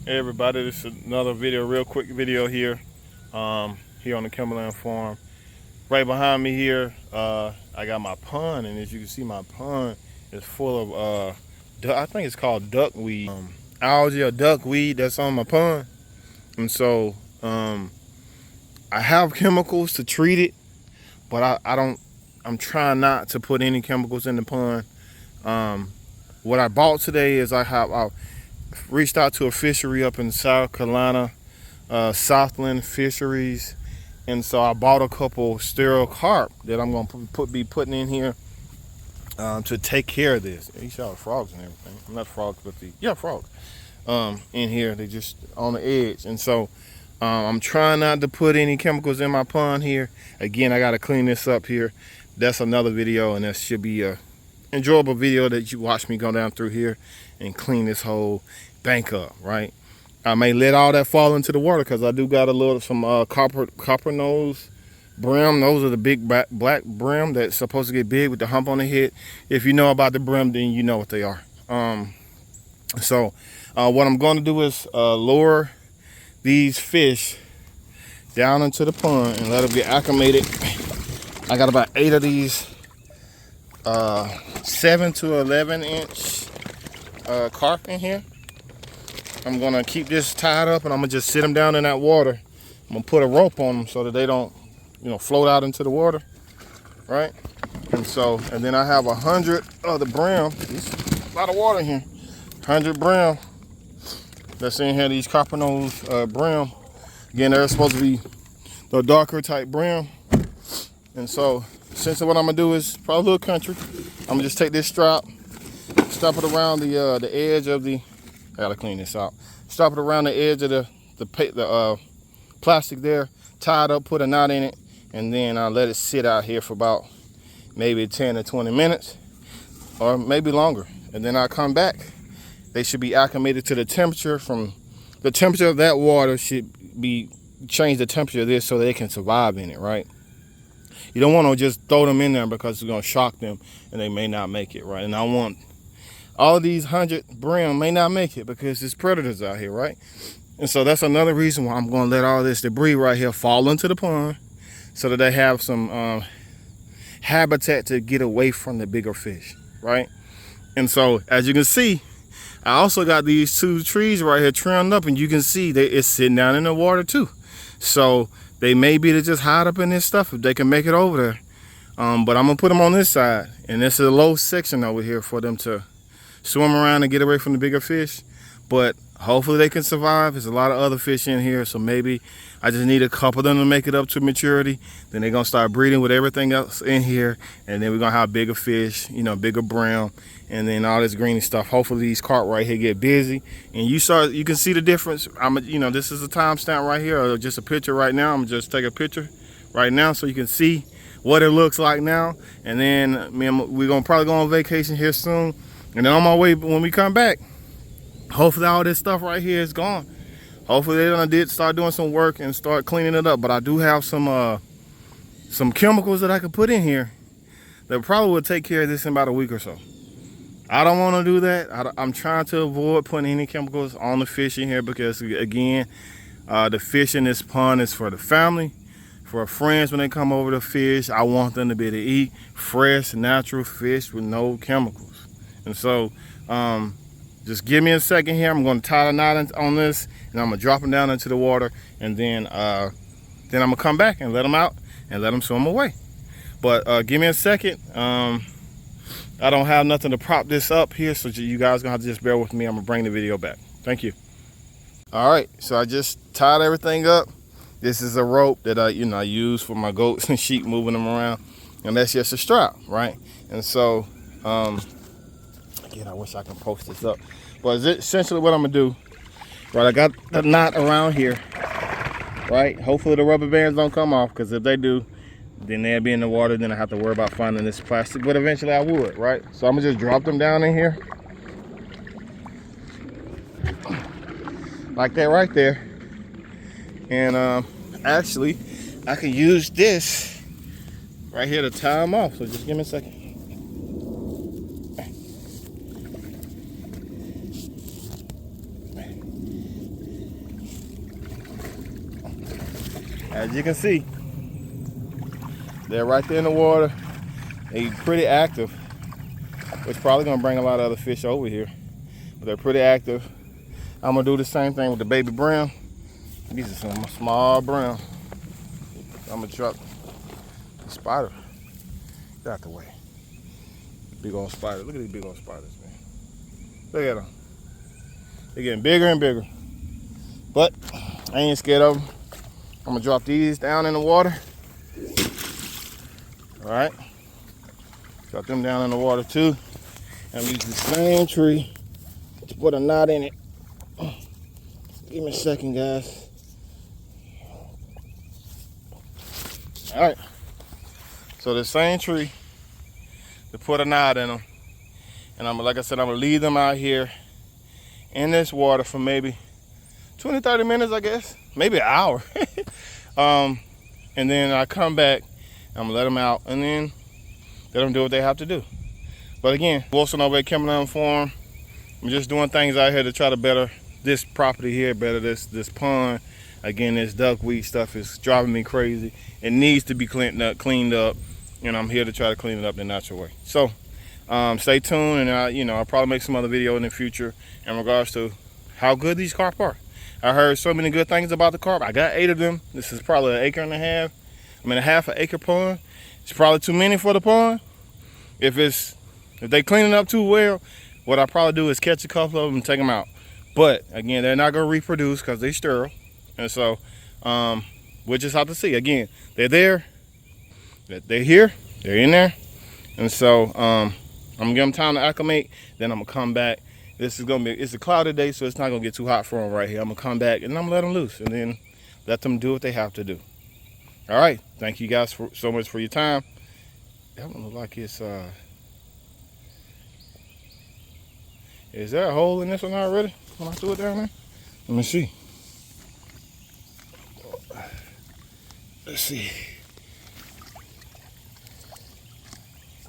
Hey everybody, this is another video, real quick video here, here on the Kimberland farm. Right behind me here, I got my pond, and as you can see, my pond is full of, I think it's called duckweed, algae or duckweed that's on my pond. And so, I have chemicals to treat it, but I'm trying not to put any chemicals in the pond. What I bought today is I reached out to a fishery up in South Carolina, Southland Fisheries, and so I bought a couple sterile carp that I'm going to be putting in here to take care of this. You saw the frogs and everything. Not frogs, but frogs in here. They just on the edge, and so I'm trying not to put any chemicals in my pond here. Again, I got to clean this up here. That's another video, and that should be a enjoyable video that you watch me go down through here and clean this whole bank up, right? I may let all that fall into the water because I do got some Coppernose Bream. Those are the big black brim that's supposed to get big with the hump on the head. If you know about the brim, then you know what they are. So what I'm going to do is lower these fish down into the pond and let them get acclimated. I got about 8 of these 7 to 11 inch carp in here. I'm gonna keep this tied up, and I'm gonna just sit them down in that water. I'm gonna put a rope on them so that they don't, float out into the water, right? And then I have 100 of the brim. There's a lot of water in here. 100 brim that's in here. These Coppernose Bream. Again, they're supposed to be the darker type brim. And so, essentially what I'm gonna do is probably a little country. I'm gonna just take this strap it around the edge of the. I gotta clean this out. Strap it around the edge of the plastic there, tie it up, put a knot in it, and then I'll let it sit out here for about maybe 10 to 20 minutes, or maybe longer. And then I'll come back. They should be acclimated to the temperature. From the temperature of that water should be change the temperature of this so they can survive in it, right? You don't want to just throw them in there because it's going to shock them and they may not make it, right? And I want all of these 100 brim may not make it because there's predators out here, right? And so that's another reason why I'm going to let all this debris right here fall into the pond so that they have some habitat to get away from the bigger fish, right? And so as you can see, I also got these 2 trees right here trimmed up, and you can see that it's sitting down in the water too. So they may be to just hide up in this stuff if they can make it over there. But I'm gonna put them on this side, and this is a low section over here for them to swim around and get away from the bigger fish. But hopefully they can survive. There's a lot of other fish in here, so maybe I just need a couple of them to make it up to maturity. Then they're gonna start breeding with everything else in here, and then we're gonna have bigger fish, bigger brim, and then all this greeny stuff. Hopefully these carp right here get busy, and you can see the difference. This is a timestamp right here, or just a picture right now. I'm gonna just take a picture right now so you can see what it looks like now. And then we're gonna probably go on vacation here soon. And then on my way, when we come back, hopefully all this stuff right here is gone. Hopefully they did start doing some work and start cleaning it up. But I do have some chemicals that I could put in here that probably will take care of this in about a week or so. I don't want to do that. I'm trying to avoid putting any chemicals on the fish in here because, again, the fish in this pond is for the family, for friends when they come over to fish. I want them to be able to eat fresh, natural fish with no chemicals. And so just give me a second here. I'm going to tie the knot on this, and I'm going to drop them down into the water, and then I'm going to come back and let them out and let them swim away. But give me a second. I don't have nothing to prop this up here, so you guys going to have to just bear with me. I'm going to bring the video back. Thank you. All right, so I just tied everything up. This is a rope that I use for my goats and sheep, moving them around, and that's just a strap, right? And so again, I wish I could post this up, but essentially what I'm gonna do, right? I got the knot around here, right? Hopefully the rubber bands don't come off, because if they do, then they'll be in the water. Then I have to worry about finding this plastic, but eventually I would, right? So I'm gonna just drop them down in here like that right there. And actually I can use this right here to tie them off. So just give me a second. as you can see, they're right there in the water. They're pretty active, which is probably gonna bring a lot of other fish over here. But they're pretty active. I'm gonna do the same thing with the baby brim. These are some small brim. I'm gonna drop the spider. Get out the way. Big old spider. Look at these big old spiders, man. Look at them. They're getting bigger and bigger. But I ain't scared of them. I'm gonna drop these down in the water. All right. Drop them down in the water too. And use the same tree to put a knot in it. Give me a second, guys. All right. So the same tree to put a knot in them. And like I said, I'm gonna leave them out here in this water for maybe 20, 30 minutes, I guess. Maybe an hour. And then I come back, I'm gonna let them out and then let them do what they have to do. But again, Wilson over at Coppernose Farm. I'm just doing things out here to try to better this property here, better this pond. Again, this duckweed stuff is driving me crazy. It needs to be cleaned up, and I'm here to try to clean it up the natural way. So stay tuned, and I'll probably make some other video in the future in regards to how good these carp are. I heard so many good things about the carp. I got 8 of them. This is probably an acre and a half. I mean, a half an acre pond. It's probably too many for the pond. If they clean it up too well, what I probably do is catch a couple of them and take them out. But again, they're not gonna reproduce because they're sterile. And so we'll just have to see. Again, they're there, they're here, they're in there. And so I'm gonna give them time to acclimate, then I'm gonna come back. It's a cloudy day, so it's not gonna get too hot for them right here. I'm gonna come back and I'm gonna let them loose and then let them do what they have to do. All right, thank you guys so much for your time. That one look like it's is there a hole in this one already when I threw it down there? Let me see. Let's see.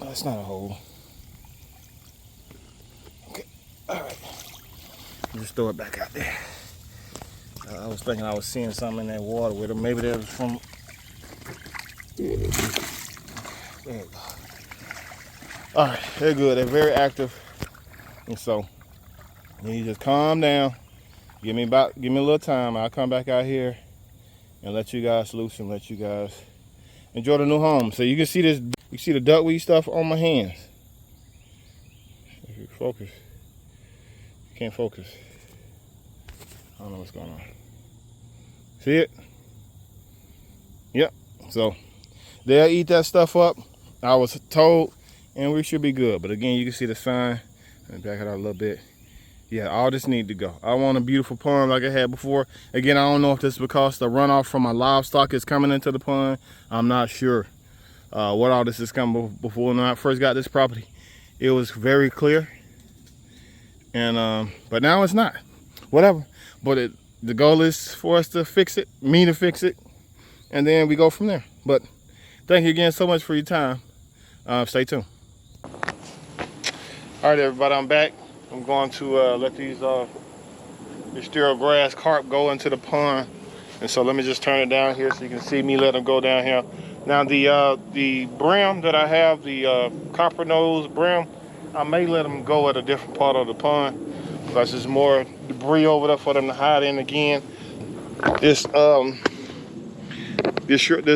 No, it's not a hole. Okay, all right. Just throw it back out there. I was thinking I was seeing something in that water with them. Maybe that was from. There you go. All right, they're good. They're very active, and so you just calm down. Give me a little time. I'll come back out here and let you guys loose and let you guys enjoy the new home. So you can see this. You see the duckweed stuff on my hands. If you focus, you can't focus. I don't know what's going on. See it? Yep. So they'll eat that stuff up. I was told, and we should be good. But again, you can see the sign. Let me back it out a little bit. Yeah, all this need to go. I want a beautiful pond like I had before. Again, I don't know if this is because the runoff from my livestock is coming into the pond. I'm not sure what all this is coming before. When I first got this property, it was very clear. And but now it's not. Whatever. But the goal is for us to fix it, me to fix it, and then we go from there. But thank you again so much for your time. Stay tuned. All right, everybody, I'm back. I'm going to let these Sterile Grass Carp go into the pond. And so let me just turn it down here so you can see me let them go down here. Now the brim that I have, the Coppernose Bream, I may let them go at a different part of the pond because there's more debris over there for them to hide in again. This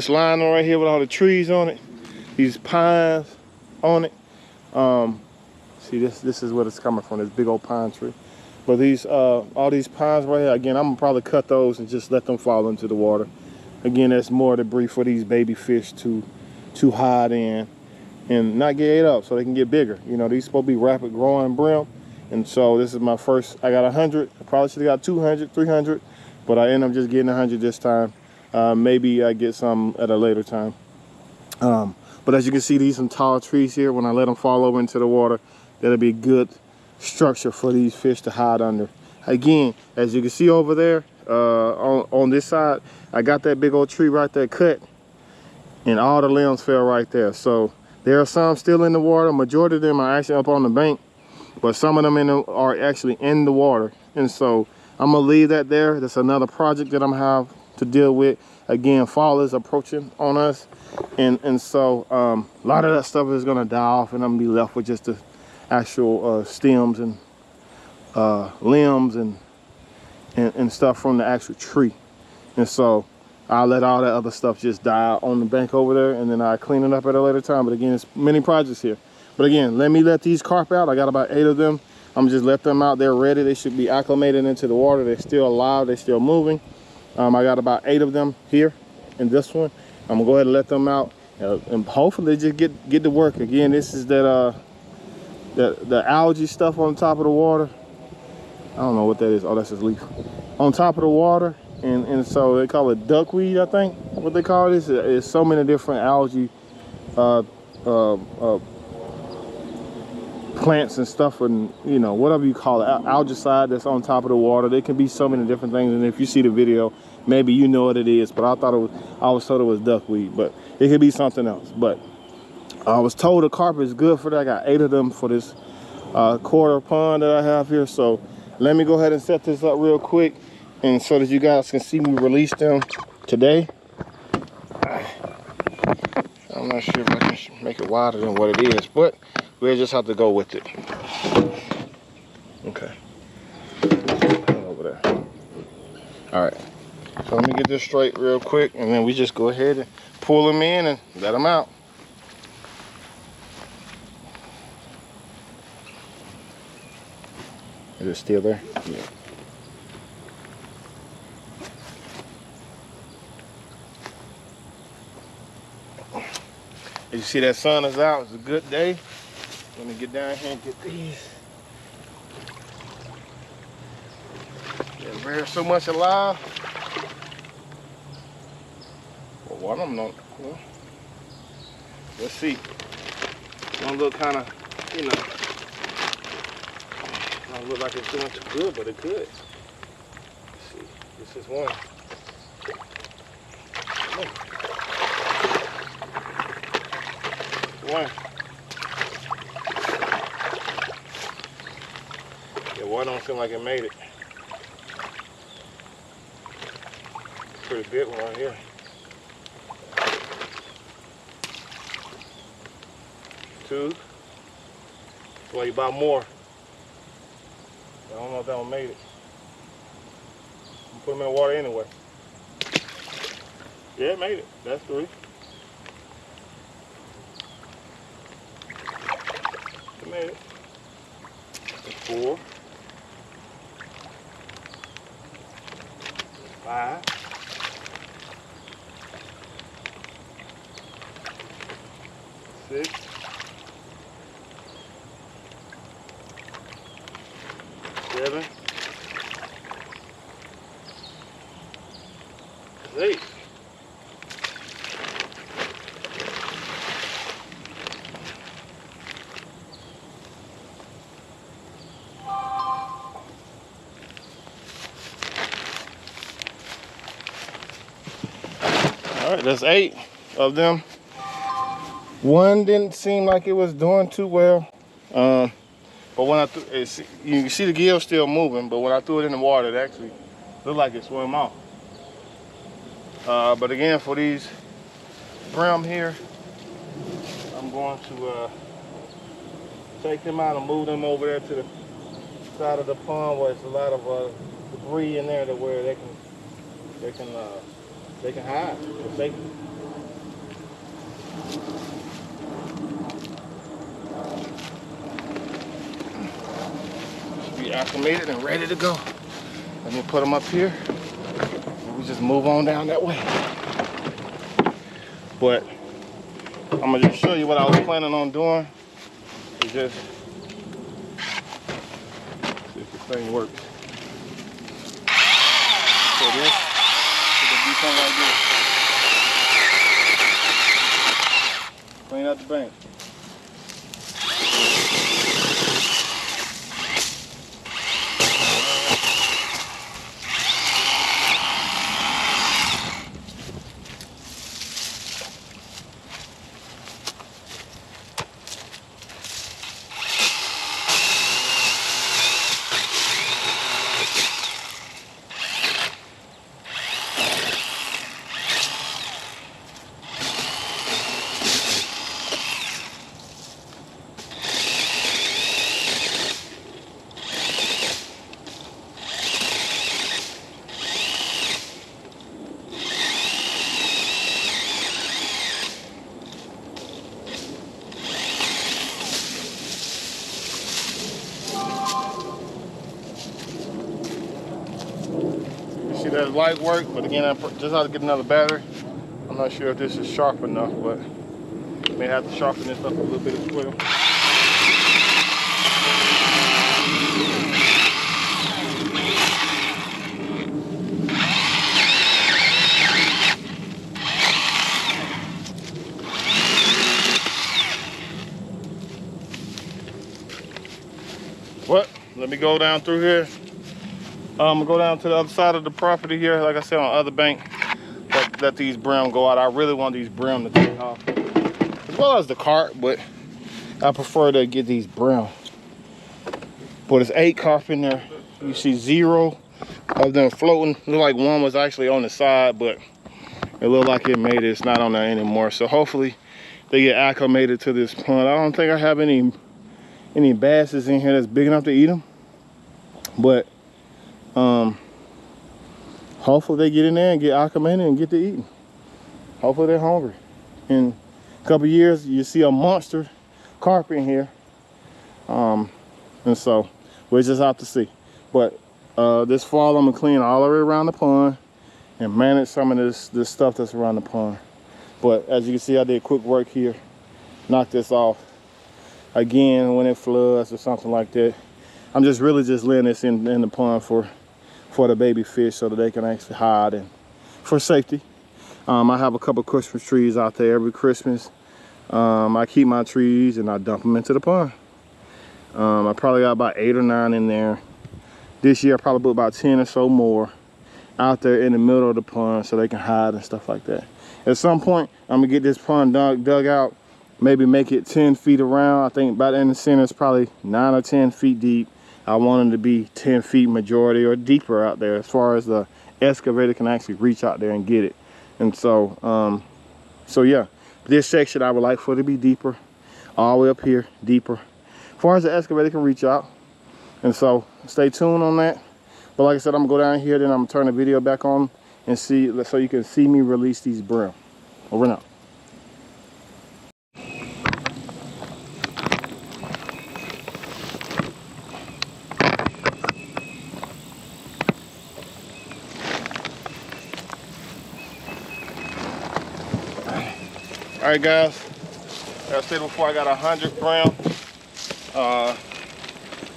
line right here with all the trees on it, these pines on it. See, this is where it's coming from, this big old pine tree. But these all these pines right here, again, I'm gonna probably cut those and just let them fall into the water. Again, that's more debris for these baby fish to hide in and not get ate up so they can get bigger. You know, these supposed to be rapid growing brim. And so this is my first, I got 100. I probably should have got 200, 300, but I end up just getting 100 this time. Maybe I get some at a later time. But as you can see, these some tall trees here. When I let them fall over into the water, that'll be good structure for these fish to hide under. Again, as you can see over there, on this side, I got that big old tree right there cut, and all the limbs fell right there. So there are some still in the water. Majority of them are actually up on the bank, but some of them are actually in the water. And so I'm gonna leave that there. That's another project that I'm gonna have to deal with. again, fall is approaching on us, and so a lot of that stuff is gonna die off, and I'm gonna be left with just the actual stems and limbs and stuff from the actual tree. And so I'll let all that other stuff just die on the bank over there, and then I'll clean it up at a later time. But again, it's many projects here. But again, let these carp out. I got about 8 of them. I'm gonna just let them out. They're ready. They should be acclimated into the water. They're still alive. They're still moving. I got about 8 of them here in this one. I'm gonna go ahead and let them out, and hopefully just get to work. Again, this is that the algae stuff on top of the water. I don't know what that is. Oh, that's just leaf on top of the water, and so they call it duckweed, I think. What they call this is so many different algae plants and stuff, and you know, whatever you call it, algicide that's on top of the water. There can be so many different things, and if you see the video, maybe you know what it is. But I was told it was duckweed, but it could be something else. But I was told the carp is good for that. I got 8 of them for this quarter pond that I have here. So let me go ahead and set this up real quick, and so that you guys can see me release them today. I'm not sure if I can make it wider than what it is, but we'll just have to go with it. Okay. Over there. All right. So let me get this straight real quick, and then we just go ahead and pull them in and let them out. Is it still there? Yeah. As you see, that sun is out. It's a good day. Let me get down here and get these. They're very so much alive. Well, one of them don't. Well, let's see. Don't look kind of, you know, don't look like it's doing too good, but it could. Let's see. This is one. One. Yeah, one don't seem like it made it. Pretty big one right here. 2. So you buy more. I don't know if that one made it. I'm put them in the water anyway. Yeah, it made it. That's 3. It made it. That's 4. 5. 6. 7. 8. All right, that's 8 of them. One didn't seem like it was doing too well. But when I you can see the gill still moving, but when I threw it in the water, it actually looked like it swam off. But again, for these brim here, I'm going to take them out and move them over there to the side of the pond where there's a lot of debris in there to where they can hide for safety. Should be acclimated and ready to go. Let me put them up here. We just move on down that way. But I'm gonna just show you what I was planning on doing. Is just see if this thing works. So this is do something like this. Clean out the bank. see that light work, but again, I just have to get another battery. I'm not sure if this is sharp enough, but may have to sharpen this up a little bit as well. Well, let me go down through here. I'm gonna go down to the other side of the property here, like I said, on the other bank. Let these brim go out. I really want these brim to take off, as well as the carp, but I prefer to get these brim. But there's 8 carp in there. You see 0 of them floating. Look like one was actually on the side, but it looked like it made it. It's not on there anymore. So hopefully they get acclimated to this pond. I don't think I have any basses in here that's big enough to eat them, but hopefully they get in there and get acclimated and get to eating. Hopefully they're hungry. In a couple years, you see a monster carp in here. And so we'll just have to see. But this fall, I'm gonna clean all the way around the pond and manage some of this stuff that's around the pond. But as you can see, I did quick work here. Knock this off. Again, when it floods or something like that, I'm just really just letting this in the pond for the baby fish so that they can actually hide and for safety. I have a couple Christmas trees out there every Christmas. I keep my trees and I dump them into the pond. I probably got about 8 or 9 in there. This year I probably put about 10 or so more out there in the middle of the pond so they can hide and stuff like that. At some point, I'm gonna get this pond dug out, maybe make it 10 feet around. I think about in the center it's probably 9 or 10 feet deep. I want them to be 10 feet majority or deeper out there as far as the excavator can actually reach out there and get it. And so, so yeah, this section I would like for it to be deeper, all the way up here, deeper, as far as the excavator can reach out. And so stay tuned on that. But like I said, I'm gonna go down here, then I'm gonna turn the video back on and see, so you can see me release these brim. Over and out. All right, guys, like I said before, I got 100 brim,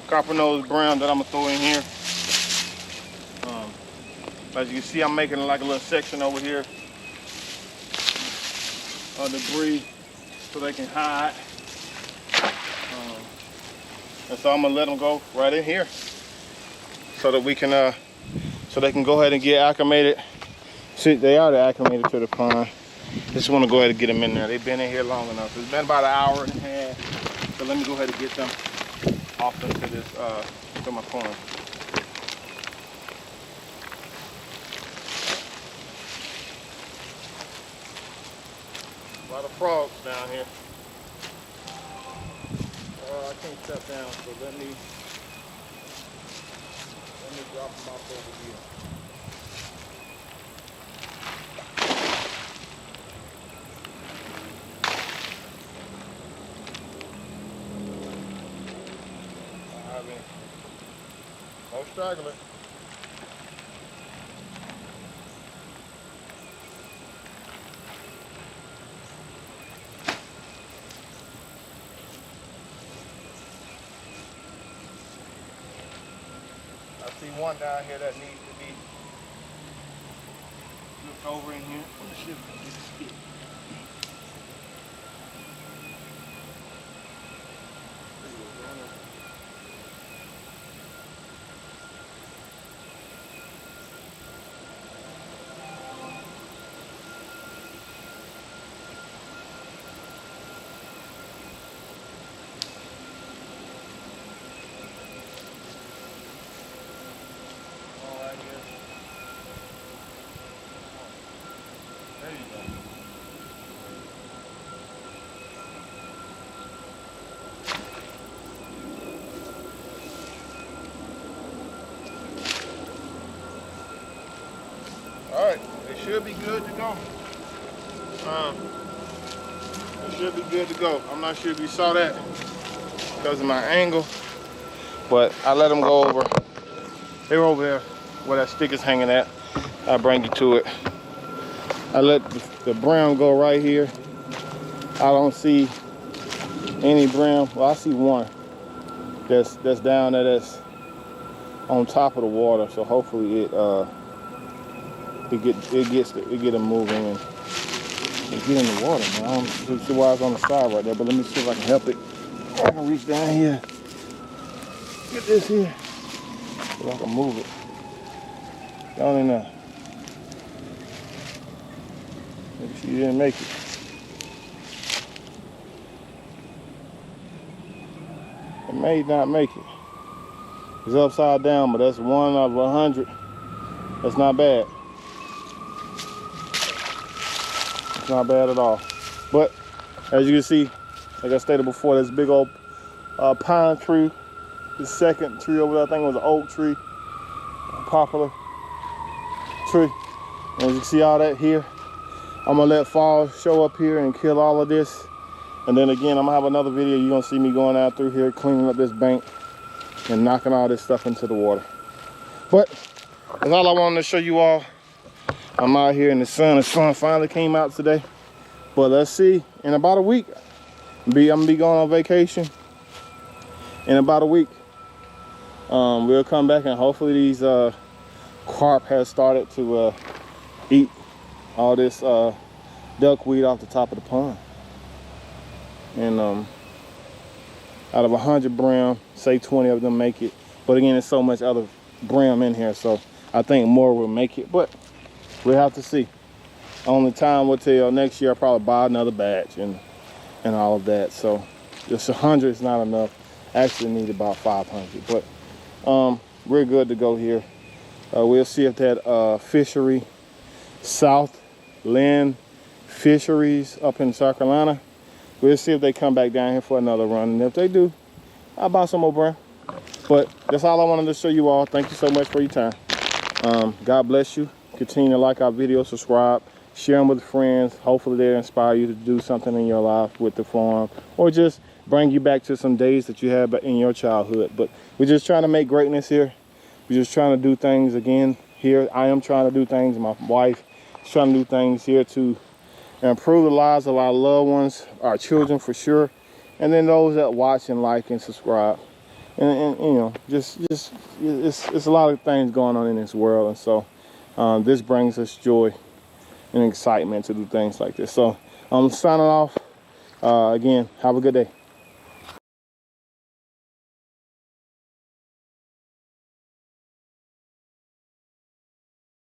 Coppernose Bream that I'm gonna throw in here. As you can see, I'm making like a little section over here of debris so they can hide. And so I'm gonna let them go right in here so that we can, so they can go ahead and get acclimated. See, they are acclimated to the pond. Just want to go ahead and get them in there. They've been in here long enough. It's been about 1.5 hours. So let me go ahead and get them off into this, to my pond. A lot of frogs down here. I can't step down, so let me drop them off over here. No straggler. I see one down here that needs to be looked over in here. Let me see if I can get this stick. There you go. All right, it should be good to go. It should be good to go. I'm not sure if you saw that because of my angle, but I let them go over. They were over there where that stick is hanging at. I'll bring you to it. I let the brim go right here. I don't see any brim. Well, I see one that's down there, that's on top of the water. So hopefully it get them moving and get in the water, man. I don't see why it's on the side right there, but let me see if I can help it. I can reach down here, get this here, so I can move it. Down in there. Maybe she didn't make it. It may not make it. It's upside down, but that's 1 out of 100. That's not bad. It's not bad at all. But as you can see, like I stated before, this big old pine tree. The second tree over there, I think it was an oak tree, a poplar tree. And as you can see all that here, I'm gonna let fall show up here and kill all of this. And then again, I'm gonna have another video. You're gonna see me going out through here, cleaning up this bank and knocking all this stuff into the water. But that's all I wanted to show you all. I'm out here in the sun. The sun finally came out today. But let's see, in about a week, I'm gonna be going on vacation. In about a week, we'll come back and hopefully these carp has started to eat all this duckweed off the top of the pond. And out of 100 brim, say 20 of them make it. But again, there's so much other brim in here, so I think more will make it. But we'll have to see. Only time will tell. Next year I'll probably buy another batch and all of that. So just 100 is not enough. Actually need about 500. But we're good to go here. We'll see if that fishery, South Lynn Fisheries up in South Carolina, we'll see if they come back down here for another run. And if they do, I'll buy some more brim. But that's all I wanted to show you all. Thank you so much for your time. God bless you. Continue to like our videos, subscribe, share them with friends. Hopefully they'll inspire you to do something in your life with the farm, or just bring you back to some days that you had in your childhood. But we're just trying to make greatness here. We're just trying to do things again here. I am trying to do things. My wife is trying to do things here to improve the lives of our loved ones, our children for sure, and then those that watch and like and subscribe. And you know, just it's a lot of things going on in this world, and so this brings us joy and excitement to do things like this. So I'm signing off. Again, have a good day.